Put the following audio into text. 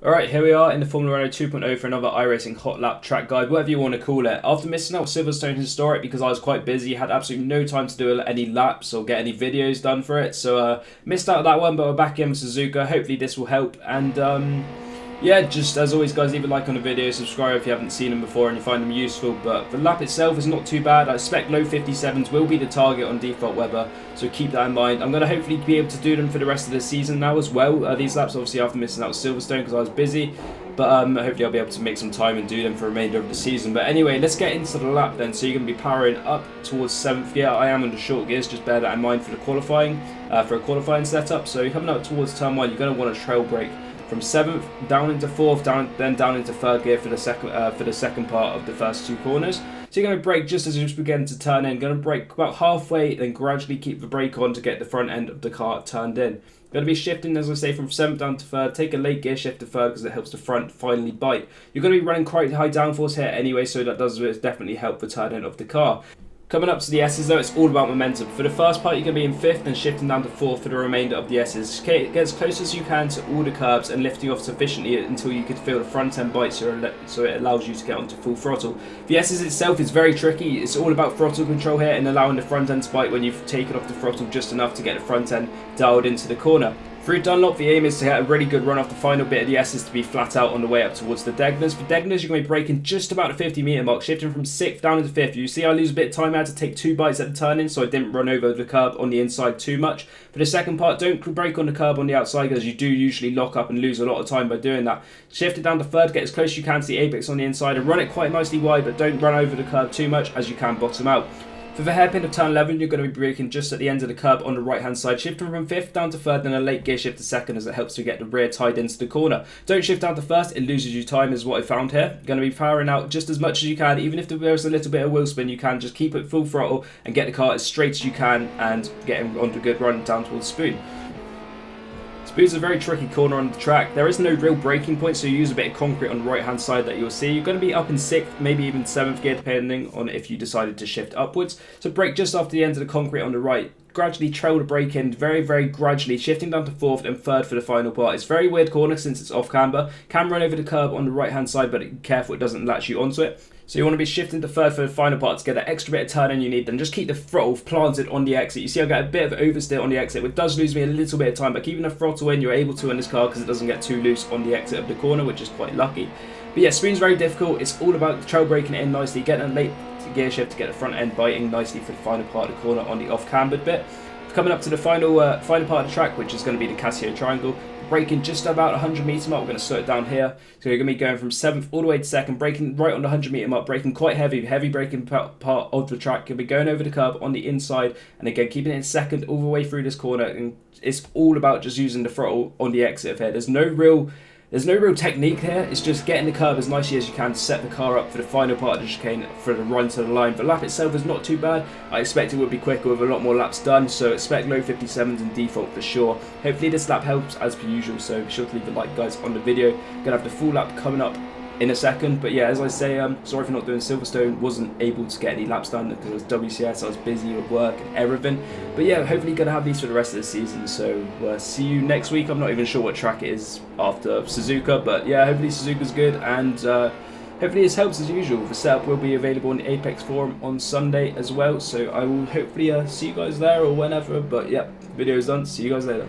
Alright, here we are in the Formula Renault 2.0 for another iRacing Hotlap track guide, whatever you want to call it. After missing out Silverstone Historic because I was quite busy, had absolutely no time to do any laps or get any videos done for it, so missed out on that one, but we're back in with Suzuka. Hopefully this will help, and yeah, just as always guys, leave a like on the video, subscribe if you haven't seen them before and you find them useful. But the lap itself is not too bad. I expect low 57s will be the target on default weather, so keep that in mind. I'm going to hopefully be able to do them for the rest of the season now as well. These laps obviously after missing out Silverstone because I was busy, but hopefully I'll be able to make some time and do them for the remainder of the season. But anyway, let's get into the lap then. So you're going to be powering up towards 7th. Yeah, I am under short gears, just bear that in mind for the qualifying, for a qualifying setup. So you're coming up towards turn 1, you're going to want a trail brake from 7th down into 4th, then down into 3rd gear for the second part of the first two corners. So you're going to brake just as you begin to turn in. Going to brake about halfway, then gradually keep the brake on to get the front end of the car turned in. Going to be shifting, as I say, from 7th down to 3rd. Take a late gear shift to 3rd because it helps the front finally bite. You're going to be running quite high downforce here anyway, so that does definitely help the turn in of the car. Coming up to the S's though, it's all about momentum. For the first part, you're going to be in 5th, then shifting down to 4th for the remainder of the S's. Get as close as you can to all the curbs and lifting off sufficiently until you can feel the front end bite, so it allows you to get onto full throttle. The S's itself is very tricky. It's all about throttle control here and allowing the front end to bite when you've taken off the throttle just enough to get the front end dialed into the corner. Through Dunlop, the aim is to get a really good run off the final bit of the S's to be flat out on the way up towards the Degners. For Degners, you're going to be braking just about the 50 metre mark, shifting from 6th down into 5th. You see I lose a bit of time. I had to take 2 bites at the turn-in, so I didn't run over the curb on the inside too much. For the second part, don't brake on the curb on the outside because you do usually lock up and lose a lot of time by doing that. Shift it down to 3rd, get as close as you can to the apex on the inside and run it quite nicely wide, but don't run over the curb too much as you can bottom out. For the hairpin of turn 11, you're going to be braking just at the end of the curb on the right hand side, shifting from 5th down to 3rd, then a late gear shift to 2nd as it helps to get the rear tied into the corner. Don't shift down to 1st, it loses you time is what I found here. You're going to be powering out just as much as you can, even if there's a little bit of wheel spin, you can just keep it full throttle and get the car as straight as you can and get onto a good run down towards Spoon. Spoon's a very tricky corner on the track. There is no real braking point, so you use a bit of concrete on the right hand side that you'll see. You're going to be up in 6th, maybe even 7th gear depending on if you decided to shift upwards. So brake just after the end of the concrete on the right. Gradually trail the brake in very gradually, shifting down to 4th and 3rd for the final part. It's a very weird corner since it's off camber. Can run over the curb on the right hand side, but be careful it doesn't latch you onto it. So you want to be shifting to 3rd for the final part to get that extra bit of turn in you need. Then just keep the throttle planted on the exit. You see I got a bit of oversteer on the exit, which does lose me a little bit of time, but keeping the throttle in, you're able to in this car because it doesn't get too loose on the exit of the corner, which is quite lucky. But yeah, Spoon's very difficult. It's all about trail braking it in nicely, getting a late gear shift to get the front end biting nicely for the final part of the corner on the off cambered bit. Coming up to the final part of the track, which is going to be the Casio Triangle. Braking just about 100 metre mark. We're going to slow it down here. So you're going to be going from 7th all the way to 2nd, braking right on the 100 metre mark, braking quite heavy braking part of the track. You'll be going over the curb on the inside, and again keeping it in 2nd all the way through this corner. And it's all about just using the throttle on the exit of here. There's no real technique here. It's just getting the curb as nicely as you can to set the car up for the final part of the chicane for the run to the line. The lap itself is not too bad. I expect it would be quicker with a lot more laps done, so expect low 57s in default for sure. Hopefully this lap helps as per usual, so be sure to leave a like guys on the video. Gonna have the full lap coming up in a second, but yeah, as I say, sorry for not doing Silverstone. Wasn't able to get any laps done because it was WCS. I was busy with work and everything, but yeah, hopefully gonna have these for the rest of the season. So see you next week. I'm not even sure what track it is after Suzuka, but yeah, hopefully Suzuka's good, and hopefully this helps as usual. The setup will be available on the Apex forum on Sunday as well, so I will hopefully see you guys there or whenever. But yeah, video is done. See you guys later.